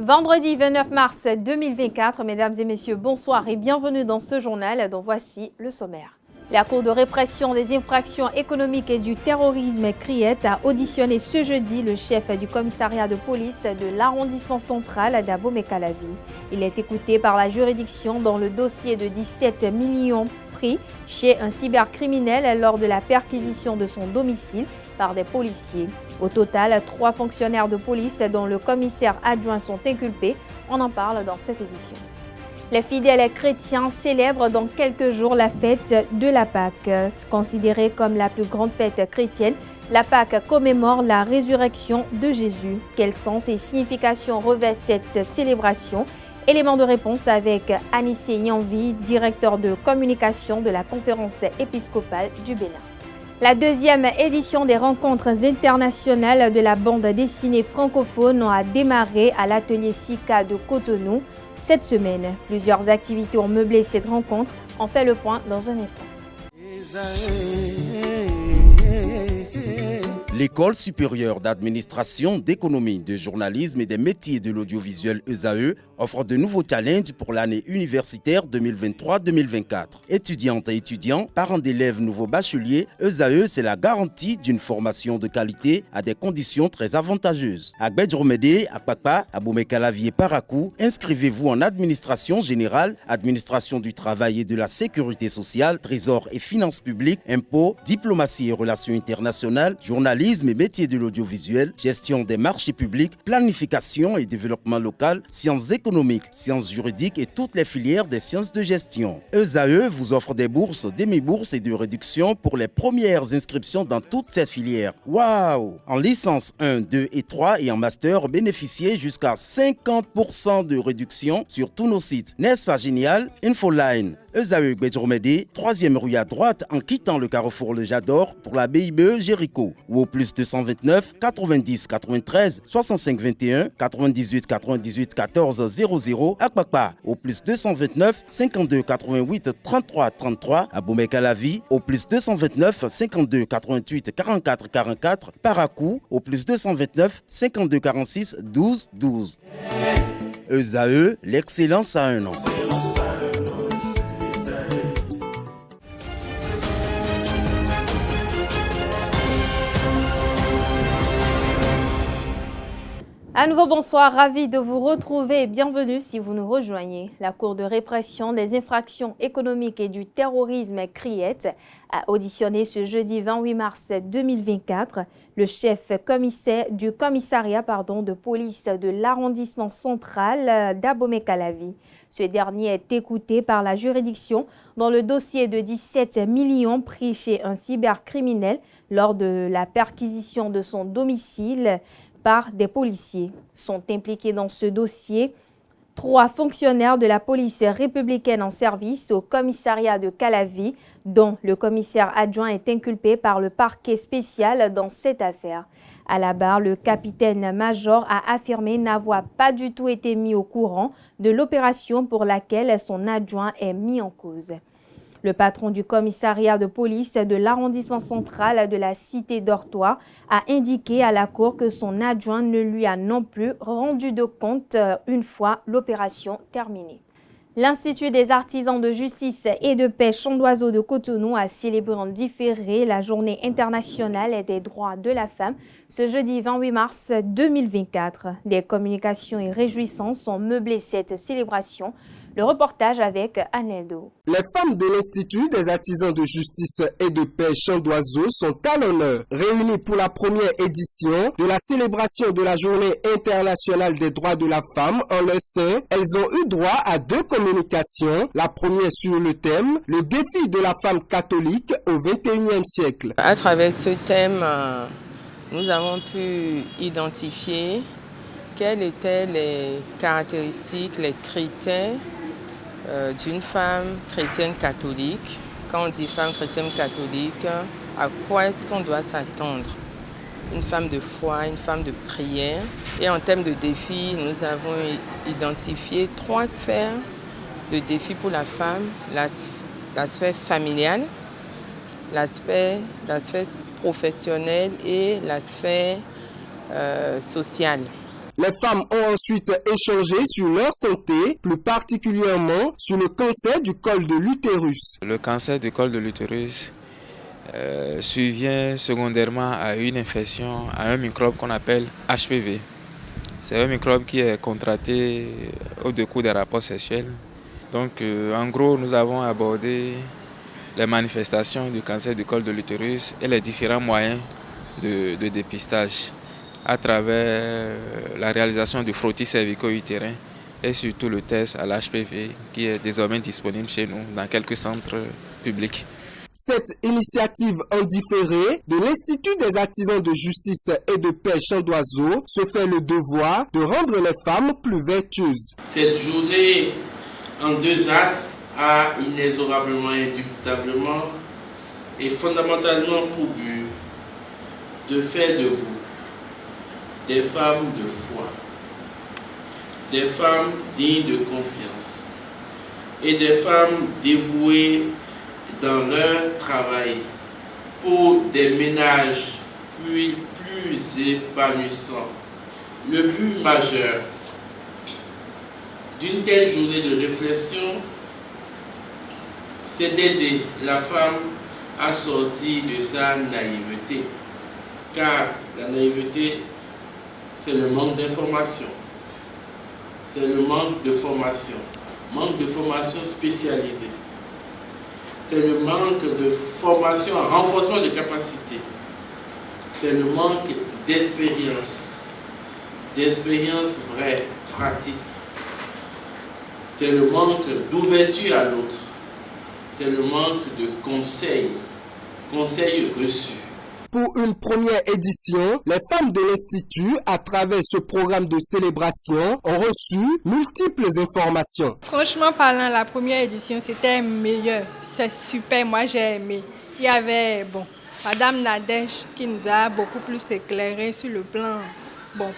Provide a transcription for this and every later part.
Vendredi 29 mars 2024, mesdames et messieurs, bonsoir et bienvenue dans ce journal dont voici le sommaire. La Cour de répression des infractions économiques et du terrorisme CRIET a auditionné ce jeudi le chef du commissariat de police de l'arrondissement central d'Abomey-Calavi. Il est écouté par la juridiction dans le dossier de 17 millions pris chez un cybercriminel lors de la perquisition de son domicile par des policiers. Au total, 3 fonctionnaires de police dont le commissaire adjoint sont inculpés. On en parle dans cette édition. Les fidèles chrétiens célèbrent dans quelques jours la fête de la Pâque. Considérée comme la plus grande fête chrétienne, la Pâque commémore la résurrection de Jésus. Quel sens et signification revêt cette célébration? Élément de réponse avec Anissé Yanvi, directeur de communication de la conférence épiscopale du Bénin. La deuxième édition des rencontres internationales de la bande dessinée francophone a démarré à l'atelier SICA de Cotonou cette semaine. Plusieurs activités ont meublé cette rencontre. On fait le point dans un instant. L'École supérieure d'administration, d'économie, de journalisme et des métiers de l'audiovisuel ESAE offre de nouveaux challenges pour l'année universitaire 2023-2024. Étudiantes et étudiants, parents d'élèves nouveaux bacheliers, ESAE, c'est la garantie d'une formation de qualité à des conditions très avantageuses. À Gbedjromede, à Papa, à Abomey-Calavi et Parakou, inscrivez-vous en administration générale, administration du travail et de la sécurité sociale, trésor et finances publiques, impôts, diplomatie et relations internationales, journalisme et métiers de l'audiovisuel, gestion des marchés publics, planification et développement local, sciences économiques, sciences juridiques et toutes les filières des sciences de gestion. ESAE vous offre des bourses, demi-bourses et de réductions pour les premières inscriptions dans toutes ces filières. Waouh! En licence 1, 2 et 3 et en master, bénéficiez jusqu'à 50% de réduction sur tous nos sites. N'est-ce pas génial? Infoline. ESAE Gbedjromede, 3e rue à droite en quittant le carrefour Le Jador pour la BIBE Jéricho ou au plus 229 90 93 65 21 98 98 14 00 à Kpakpa au plus 229 52 88 33 33 à Abomey-Calavi au plus 229 52 88 44 44 Parakou au plus 229 52 46 12 12. ESAE, l'excellence à un nom. À nouveau, bonsoir, ravi de vous retrouver et bienvenue si vous nous rejoignez. La Cour de répression des infractions économiques et du terrorisme CRIET a auditionné ce jeudi 28 mars 2024 le chef du commissariat de police de l'arrondissement central d'Abomey-Calavi. Ce dernier est écouté par la juridiction dans le dossier de 17 millions pris chez un cybercriminel lors de la perquisition de son domicile par des policiers. Sont impliqués dans ce dossier 3 fonctionnaires de la police républicaine en service au commissariat de Calavi, dont le commissaire adjoint est inculpé par le parquet spécial dans cette affaire. À la barre, le capitaine-major a affirmé n'avoir pas du tout été mis au courant de l'opération pour laquelle son adjoint est mis en cause. Le patron du commissariat de police de l'arrondissement central de la cité d'Ortois a indiqué à la cour que son adjoint ne lui a non plus rendu de compte une fois l'opération terminée. L'Institut des artisans de justice et de paix Champ d'Oiseau de Cotonou a célébré en différé la journée internationale des droits de la femme ce jeudi 28 mars 2024. Des communications et réjouissances ont meublé cette célébration. Le reportage avec Aneldo. Les femmes de l'Institut des artisans de justice et de paix Champ d'Oiseau sont à l'honneur. Réunies pour la première édition de la célébration de la Journée internationale des droits de la femme en leur sein, elles ont eu droit à 2 communications. La première sur le thème « Le défi de la femme catholique au XXIe siècle ». À travers ce thème, nous avons pu identifier quelles étaient les caractéristiques, les critères d'une femme chrétienne catholique. Quand on dit femme chrétienne catholique, à quoi est-ce qu'on doit s'attendre? Une femme de foi, une femme de prière. Et en termes de défis, nous avons identifié 3 sphères de défis pour la femme. La sphère familiale, la sphère professionnelle et la sphère sociale. Les femmes ont ensuite échangé sur leur santé, plus particulièrement sur le cancer du col de l'utérus. Le cancer du col de l'utérus survient secondairement à une infection, à un microbe qu'on appelle HPV. C'est un microbe qui est contracté au cours des rapports sexuels. Donc, en gros, nous avons abordé les manifestations du cancer du col de l'utérus et les différents moyens de dépistage à travers la réalisation du frottis cervico-utérin et surtout le test à l'HPV qui est désormais disponible chez nous dans quelques centres publics. Cette initiative en différé de l'Institut des artisans de justice et de paix Champ d'Oiseau se fait le devoir de rendre les femmes plus vertueuses. Cette journée en 2 actes a inexorablement, indubitablement et fondamentalement pour but de faire de vous des femmes de foi, des femmes dignes de confiance et des femmes dévouées dans leur travail pour des ménages plus épanouissants. Le but majeur d'une telle journée de réflexion, c'est d'aider la femme à sortir de sa naïveté. Car la naïveté, c'est le manque d'information. C'est le manque de formation spécialisée. C'est le manque de formation en renforcement de capacités. C'est le manque d'expérience vraie, pratique. C'est le manque d'ouverture à l'autre. C'est le manque de conseils reçus. Pour une première édition, les femmes de l'Institut, à travers ce programme de célébration, ont reçu multiples informations. Franchement parlant, la première édition, c'était meilleur. C'est super, moi j'ai aimé. Il y avait Madame Nadège qui nous a beaucoup plus éclairé sur le plan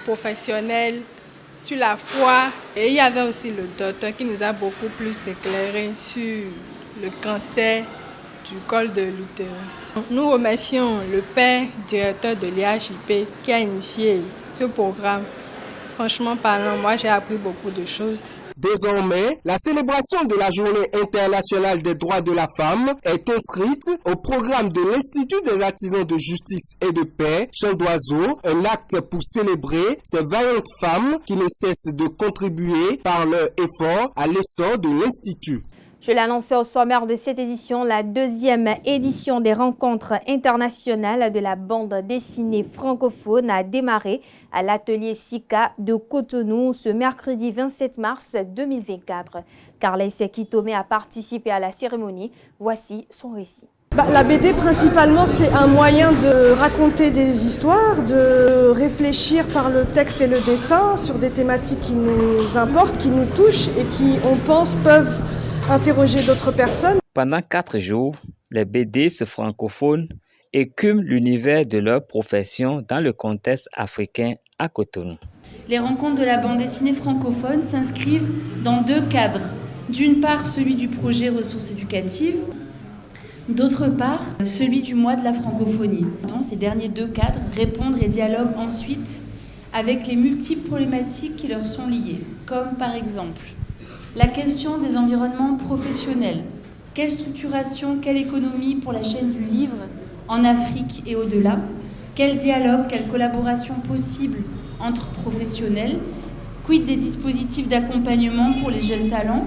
professionnel, sur la foi. Et il y avait aussi le docteur qui nous a beaucoup plus éclairé sur le cancer du col de l'utérus. Nous remercions le père directeur de l'IHIP qui a initié ce programme. Franchement parlant, moi j'ai appris beaucoup de choses. Désormais, la célébration de la Journée internationale des droits de la femme est inscrite au programme de l'Institut des artisans de justice et de paix Champ d'Oiseau, un acte pour célébrer ces vaillantes femmes qui ne cessent de contribuer par leur effort à l'essor de l'Institut. Je l'ai annoncé au sommaire de cette édition, la 2e édition des rencontres internationales de la bande dessinée francophone a démarré à l'atelier SICA de Cotonou ce mercredi 27 mars 2024. Carles Kitome a participé à la cérémonie. Voici son récit. La BD, principalement, c'est un moyen de raconter des histoires, de réfléchir par le texte et le dessin sur des thématiques qui nous importent, qui nous touchent et qui, on pense, peuvent interroger d'autres personnes. Pendant 4 jours, les BDistes francophones écument l'univers de leur profession dans le contexte africain à Cotonou. Les rencontres de la bande dessinée francophone s'inscrivent dans 2 cadres. D'une part, celui du projet Ressources éducatives, d'autre part, celui du mois de la francophonie. Dans ces derniers 2 cadres, répondre et dialoguent ensuite avec les multiples problématiques qui leur sont liées, comme par exemple la question des environnements professionnels. Quelle structuration, quelle économie pour la chaîne du livre en Afrique et au-delà? Quel dialogue, quelle collaboration possible entre professionnels? Quid des dispositifs d'accompagnement pour les jeunes talents?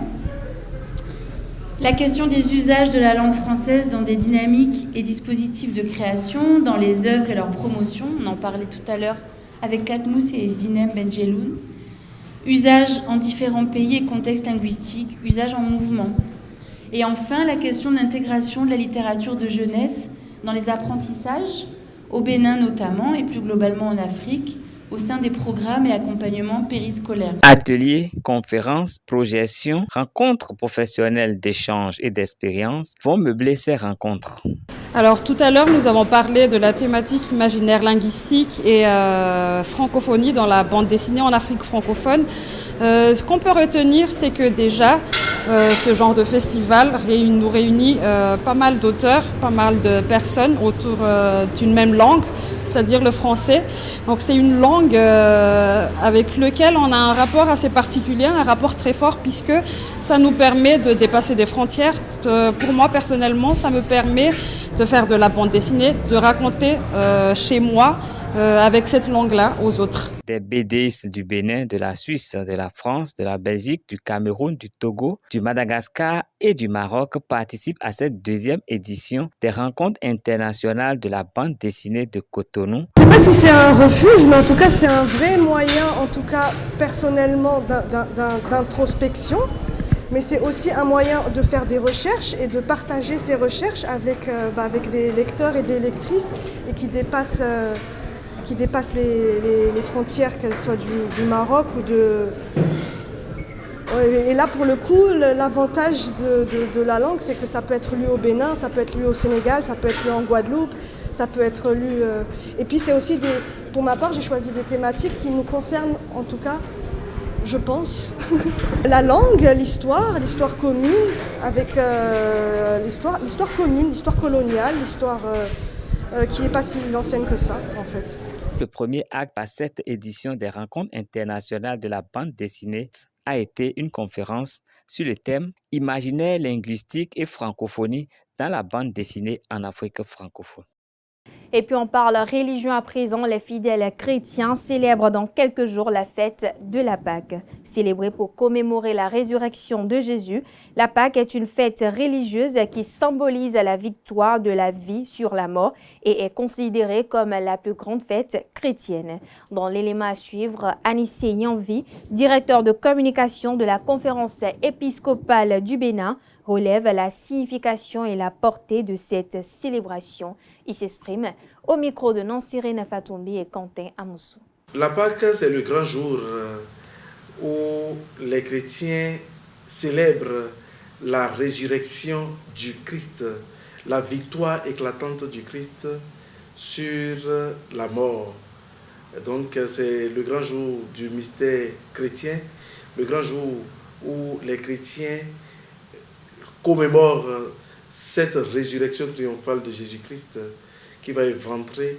La question des usages de la langue française dans des dynamiques et dispositifs de création, dans les œuvres et leur promotion. On en parlait tout à l'heure avec Katmous et Zinem Benjeloun. Usage en différents pays et contextes linguistiques, usage en mouvement. Et enfin, la question de l'intégration de la littérature de jeunesse dans les apprentissages, au Bénin notamment, et plus globalement en Afrique, au sein des programmes et accompagnements périscolaires. Ateliers, conférences, projections, rencontres professionnelles d'échange et d'expérience vont meubler ces rencontres. Alors tout à l'heure, nous avons parlé de la thématique imaginaire linguistique et francophonie dans la bande dessinée en Afrique francophone. Ce qu'on peut retenir, c'est que déjà, ce genre de festival nous réunit pas mal d'auteurs, pas mal de personnes autour d'une même langue. c'est-à-dire le français. Donc c'est une langue avec laquelle on a un rapport assez particulier, un rapport très fort, puisque ça nous permet de dépasser des frontières. Pour moi, personnellement, ça me permet de faire de la bande dessinée, de raconter chez moi avec cette langue-là aux autres. Des BDistes du Bénin, de la Suisse, de la France, de la Belgique, du Cameroun, du Togo, du Madagascar et du Maroc participent à cette deuxième édition des rencontres internationales de la bande dessinée de Cotonou. Je ne sais pas si c'est un refuge, mais en tout cas c'est un vrai moyen, en tout cas personnellement, d'introspection. Mais c'est aussi un moyen de faire des recherches et de partager ces recherches avec des lecteurs et des lectrices et qui dépassent les frontières, qu'elles soient du Maroc ou de... Et là, pour le coup, l'avantage de la langue, c'est que ça peut être lu au Bénin, ça peut être lu au Sénégal, ça peut être lu en Guadeloupe, ça peut être lu... Et puis c'est aussi pour ma part, j'ai choisi des thématiques qui nous concernent, en tout cas, je pense. La langue, l'histoire commune, avec l'histoire commune, l'histoire coloniale, l'histoire qui n'est pas si ancienne que ça, en fait. Le premier acte à cette édition des rencontres internationales de la bande dessinée a été une conférence sur le thème « Imaginaire linguistique et francophonie dans la bande dessinée en Afrique francophone ». Et puis on parle religion à présent. Les fidèles chrétiens célèbrent dans quelques jours la fête de la Pâque. Célébrée pour commémorer la résurrection de Jésus, la Pâque est une fête religieuse qui symbolise la victoire de la vie sur la mort et est considérée comme la plus grande fête chrétienne. Dans l'élément à suivre, Anissé Yanvi, directeur de communication de la conférence épiscopale du Bénin, relève la signification et la portée de cette célébration. Il s'exprime au micro de Nansiré Fatombi et Quentin Amoussou. La Pâque, c'est le grand jour où les chrétiens célèbrent la résurrection du Christ, la victoire éclatante du Christ sur la mort. Donc c'est le grand jour du mystère chrétien, le grand jour où les chrétiens commémore cette résurrection triomphale de Jésus-Christ qui va éventrer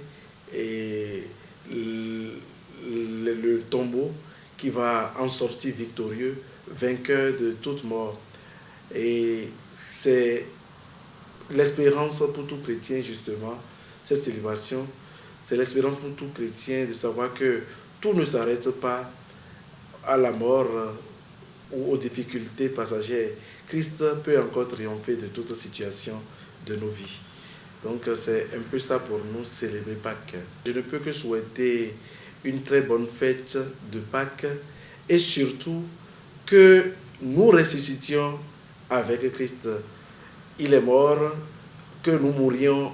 le tombeau, qui va en sortir victorieux, vainqueur de toute mort. Et c'est l'espérance pour tout chrétien, justement, cette célébration, c'est l'espérance pour tout chrétien de savoir que tout ne s'arrête pas à la mort ou aux difficultés passagères. Christ peut encore triompher de toute situation de nos vies. Donc c'est un peu ça pour nous, célébrer Pâques. Je ne peux que souhaiter une très bonne fête de Pâques et surtout que nous ressuscitions avec Christ. Il est mort, que nous mourions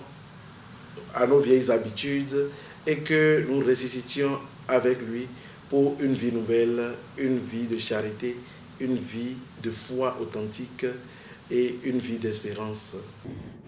à nos vieilles habitudes et que nous ressuscitions avec lui pour une vie nouvelle, une vie de charité, une vie de foi authentique et une vie d'espérance.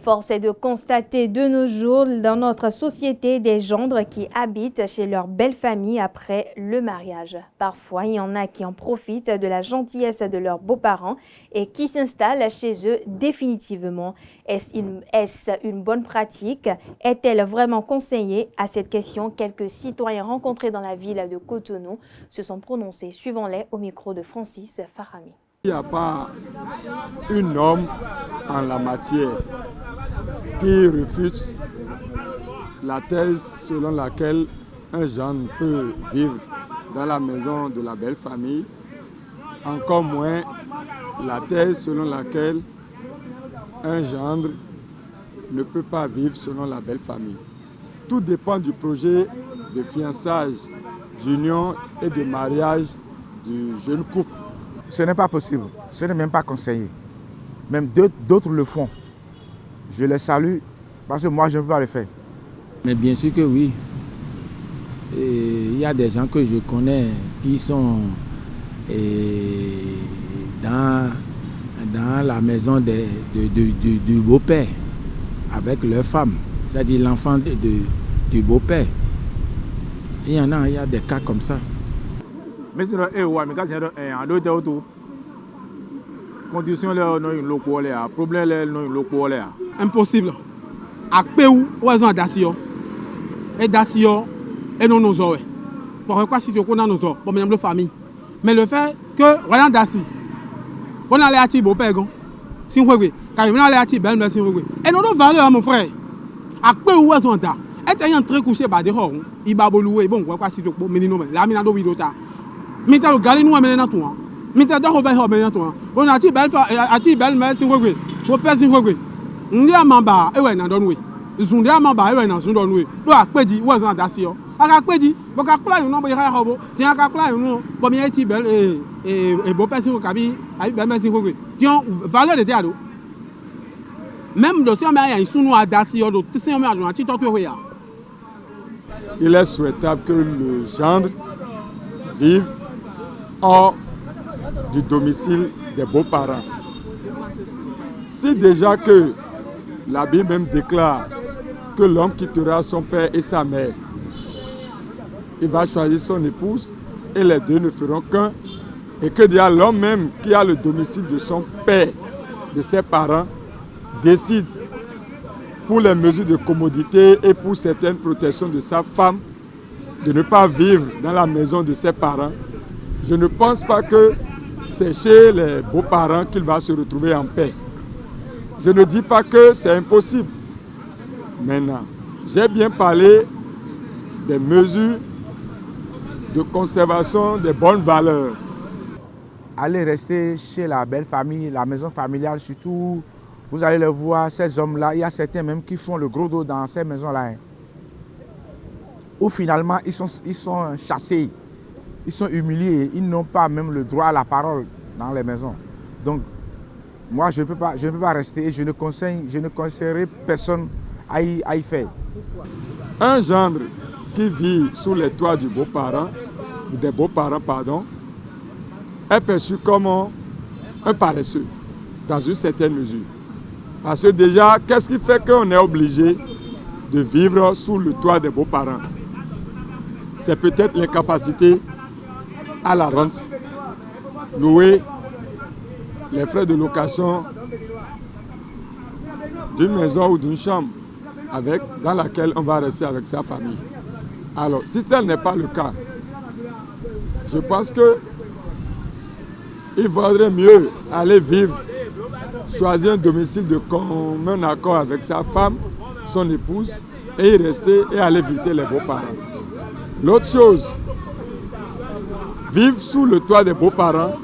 Force est de constater de nos jours dans notre société des gendres qui habitent chez leur belle famille après le mariage. Parfois, il y en a qui en profitent de la gentillesse de leurs beaux-parents et qui s'installent chez eux définitivement. Est-ce une bonne pratique? Est-elle vraiment conseillée? À cette question, quelques citoyens rencontrés dans la ville de Cotonou se sont prononcés. Suivons-les au micro de Francis Farami. Il n'y a pas une norme en la matière qui refute la thèse selon laquelle un gendre peut vivre dans la maison de la belle famille, encore moins la thèse selon laquelle un gendre ne peut pas vivre selon la belle famille. Tout dépend du projet de fiançage, d'union et de mariage du jeune couple. Ce n'est pas possible, ce n'est même pas conseillé. Même d'autres le font. Je les salue parce que moi je ne peux pas le faire. Mais bien sûr que oui. Il y a des gens que je connais qui sont dans la maison du beau-père avec leur femme, c'est-à-dire l'enfant du beau-père. Il y a des cas comme ça. Mais sinon, condition impossible. À Péou, où ils ont adasio. et d'assio et non nos oeufs. Pourquoi si tu connais nos oeufs pour même la famille. Mais le fait que rien d'assis. On a les ati beau père si on veut car on a les ati belle mais si on veut. Et non valeur mon frère. À quoi où est-ce qu'on t'a? Et ayant très couché bah des horons, il va louer bon quoi si tu peux menino la mina do vidota. Mais tu as regardé nous amener dans toi. Mais tu as d'or over amener toi. On a ati belle mais si on veut. Pour père si on veut. On dit à mamba et ouais nan donwe. Zunde à mamba et ouais nan zundonwe. Do a quoi dit où est-ce qu'on t'a si yo. A quoi dit? Bon ka plan non ba ya hobo. Tiens ka plan non. Bon bien ati belle et bon père si on kabi ay belle mais si on veut. Tiens valeur de théâtre. Même dossier mais il sunu adasi yo do tsin mais adon ati to ya. Il est souhaitable que le gendre vive hors du domicile des beaux-parents. Si déjà que la Bible même déclare que l'homme quittera son père et sa mère, il va choisir son épouse et les deux ne feront qu'un, et que déjà l'homme même qui a le domicile de son père, de ses parents, décide pour les mesures de commodité et pour certaines protections de sa femme, de ne pas vivre dans la maison de ses parents, je ne pense pas que c'est chez les beaux-parents qu'il va se retrouver en paix. Je ne dis pas que c'est impossible. Maintenant, j'ai bien parlé des mesures de conservation des bonnes valeurs. Allez rester chez la belle famille, la maison familiale surtout. Vous allez le voir, ces hommes-là, il y a certains même qui font le gros dos dans ces maisons-là. Où finalement, ils sont chassés, ils sont humiliés, ils n'ont pas même le droit à la parole dans les maisons. Donc, moi, je ne peux pas rester et je ne conseillerais personne à y faire. Un gendre qui vit sous les toits du beau-parent, des beaux-parents, pardon, est perçu comme un paresseux, dans une certaine mesure. Parce que déjà, qu'est-ce qui fait qu'on est obligé de vivre sous le toit des beaux-parents? C'est peut-être l'incapacité à la rente, louer les frais de location d'une maison ou d'une chambre dans laquelle on va rester avec sa famille. Alors, si tel n'est pas le cas, je pense qu'il vaudrait mieux aller vivre, choisir un domicile de commun accord avec sa femme, son épouse, et y rester et aller visiter les beaux-parents. L'autre chose, vivre sous le toit des beaux-parents,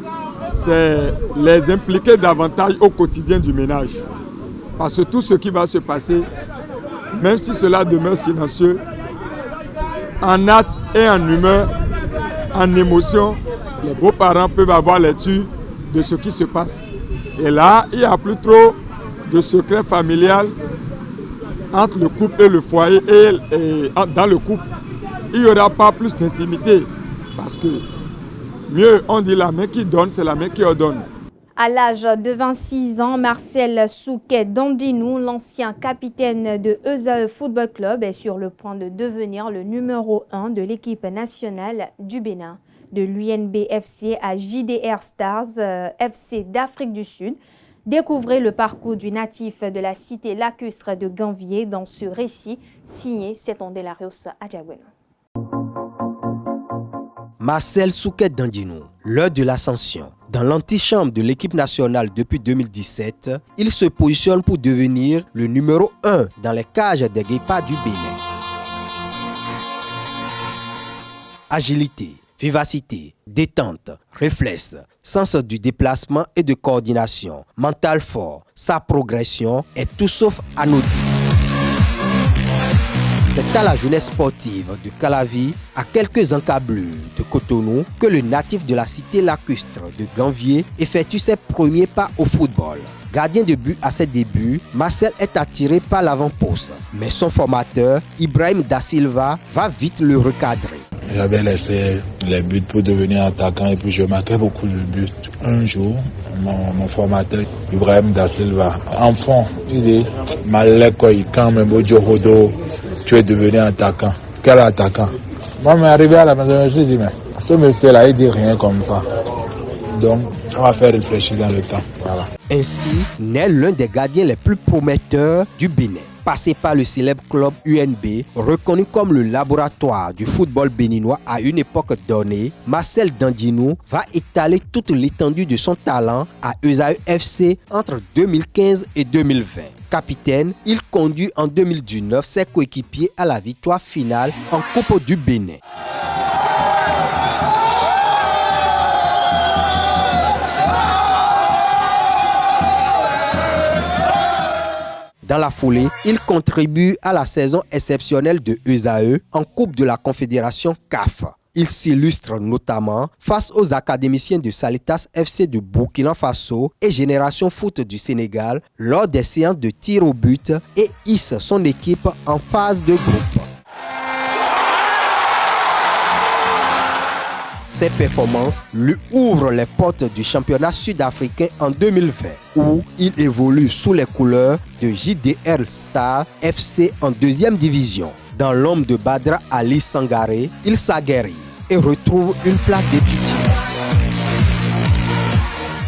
c'est les impliquer davantage au quotidien du ménage. Parce que tout ce qui va se passer, même si cela demeure silencieux, en acte et en humeur, en émotion, les beaux-parents peuvent avoir lecture de ce qui se passe. Et là, il n'y a plus trop de secret familial entre le couple et le foyer. Et dans le couple, il n'y aura pas plus d'intimité. Parce que mieux, on dit la main qui donne, c'est la main qui ordonne. À l'âge de 26 ans, Marcel Souquet Dandinou, l'ancien capitaine de ESAE Football Club, est sur le point de devenir le numéro 1 de l'équipe nationale du Bénin. De l'UNBFC à JDR Stars FC d'Afrique du Sud. Découvrez le parcours du natif de la cité lacustre de Ganvier dans ce récit signé Seton Delarios Adjagüeno. Marcel Souquet Dandinou, l'heure de l'ascension. Dans l'antichambre de l'équipe nationale depuis 2017, il se positionne pour devenir le numéro 1 dans les cages des Guépards du Bénin. Agilité, vivacité, détente, réflexe, sens du déplacement et de coordination, mental fort, sa progression est tout sauf anodine. C'est à la jeunesse sportive de Calavi, à quelques encablures de Cotonou, que le natif de la cité lacustre de Ganvier effectue ses premiers pas au football. Gardien de but à ses débuts, Marcel est attiré par l'avant-poste, mais son formateur, Ibrahim Da Silva, va vite le recadrer. J'avais laissé les buts pour devenir attaquant et puis je marquais beaucoup de buts. Un jour, mon formateur, Ibrahim Da Silva, enfant, il dit « Maleko, quand même, tu es devenu attaquant. Quel attaquant ?» Moi, je suis arrivé à la maison, je me suis dit « Mais ce monsieur-là, il dit rien comme ça. » Donc, on va faire réfléchir dans le temps. Voilà. Ainsi naît l'un des gardiens les plus prometteurs du Bénin. passé par le célèbre club UNB, reconnu comme le laboratoire du football béninois à une époque donnée, Marcel Dandinou va étaler toute l'étendue de son talent à ESAE FC entre 2015 et 2020. Capitaine, il conduit en 2019 ses coéquipiers à la victoire finale en Coupe du Bénin. Dans la foulée, il contribue à la saison exceptionnelle de ESAE en Coupe de la Confédération CAF. Il s'illustre notamment face aux académiciens de Salitas FC de Burkina Faso et Génération Foot du Sénégal lors des séances de tir au but et hisse son équipe en phase de groupe. Ces performances lui ouvrent les portes du championnat sud-africain en 2020, où il évolue sous les couleurs de JDR Star FC en 2e division. Dans l'ombre de Badra Ali Sangaré, il s'aguerrit et retrouve une place d'étudiant.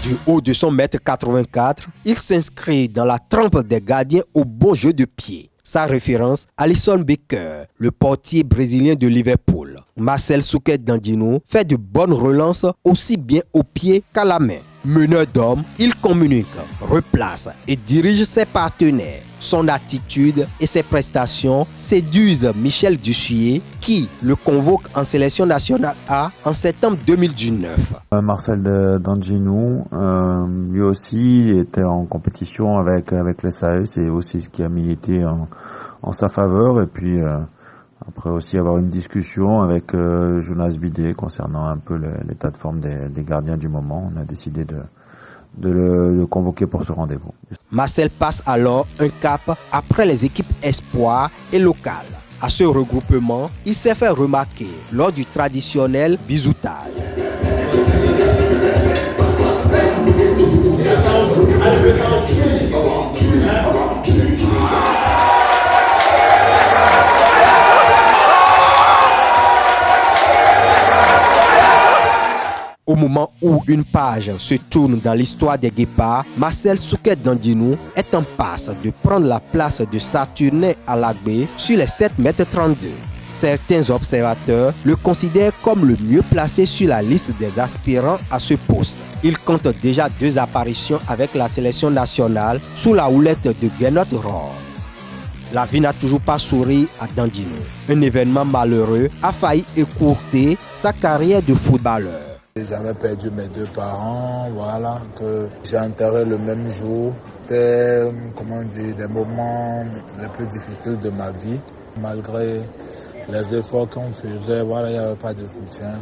Du haut de son 1m84, il s'inscrit dans la trempe des gardiens au bon jeu de pied. Sa référence, Alisson Becker, le portier brésilien de Liverpool. Marcel Souquet Dandinou fait de bonnes relances aussi bien au pied qu'à la main. Meneur d'hommes, il communique, replace et dirige ses partenaires. Son attitude et ses prestations séduisent Michel Dussuyer qui le convoque en sélection nationale A en septembre 2019. Marcel Dandinou, lui aussi était en compétition avec les SAE, c'est aussi ce qui a milité en sa faveur. Et puis après aussi avoir une discussion avec Jonas Bidet concernant un peu l'état de forme des gardiens du moment. On a décidé de le convoquer pour ce rendez-vous. Marcel passe alors un cap après les équipes espoirs et locales. À ce regroupement, il s'est fait remarquer lors du traditionnel bisoutage. Au moment où une page se tourne dans l'histoire des Guépards, Marcel Souquet Dandinou est en passe de prendre la place de Saturnin Alagbé sur les 7,32 m. Certains observateurs le considèrent comme le mieux placé sur la liste des aspirants à ce poste. Il compte déjà 2 apparitions avec la sélection nationale sous la houlette de Gernot Rohr. La vie n'a toujours pas souri à Dandinou. Un événement malheureux a failli écourter sa carrière de footballeur. J'avais perdu mes 2 parents, voilà, que j'ai enterré le même jour. C'était, des moments les plus difficiles de ma vie. Malgré les efforts qu'on faisait, voilà, il n'y avait pas de soutien.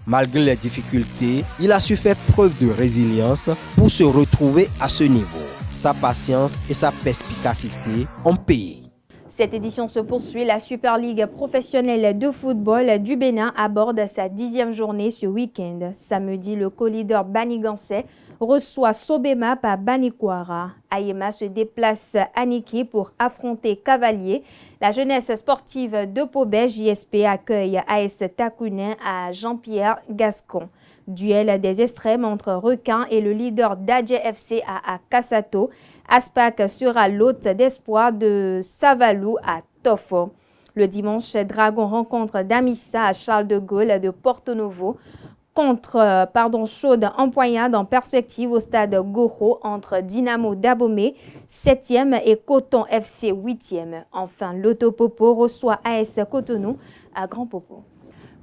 Malgré les difficultés, il a su faire preuve de résilience pour se retrouver à ce niveau. Sa patience et sa perspicacité ont payé. Cette édition se poursuit. La Super Ligue professionnelle de football du Bénin aborde sa 10e journée ce week-end. Samedi, le co-leader Banigansé reçoit Sobema par Banikwara. Ayema se déplace à Niki pour affronter Cavalier. La jeunesse sportive de Pobé JSP accueille AS Takunin à Jean-Pierre Gascon. Duel des extrêmes entre Requin et le leader d'Adje FC à Kassato. Aspac sera l'hôte d'espoir de Savalou à Tofo. Le dimanche, Dragon rencontre Damissa à Charles de Gaulle de Porto Novo. Chaude empoignade en perspective au stade Goro entre Dynamo d'Abomey 7e et Coton FC 8e. Enfin, l'Autopopo reçoit AS Cotonou à Grand Popo.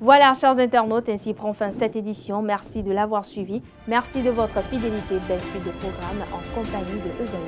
Voilà, chers internautes, ainsi prend fin cette édition. Merci de l'avoir suivi. Merci de votre fidélité. Belle suite de programme en compagnie de ESAE.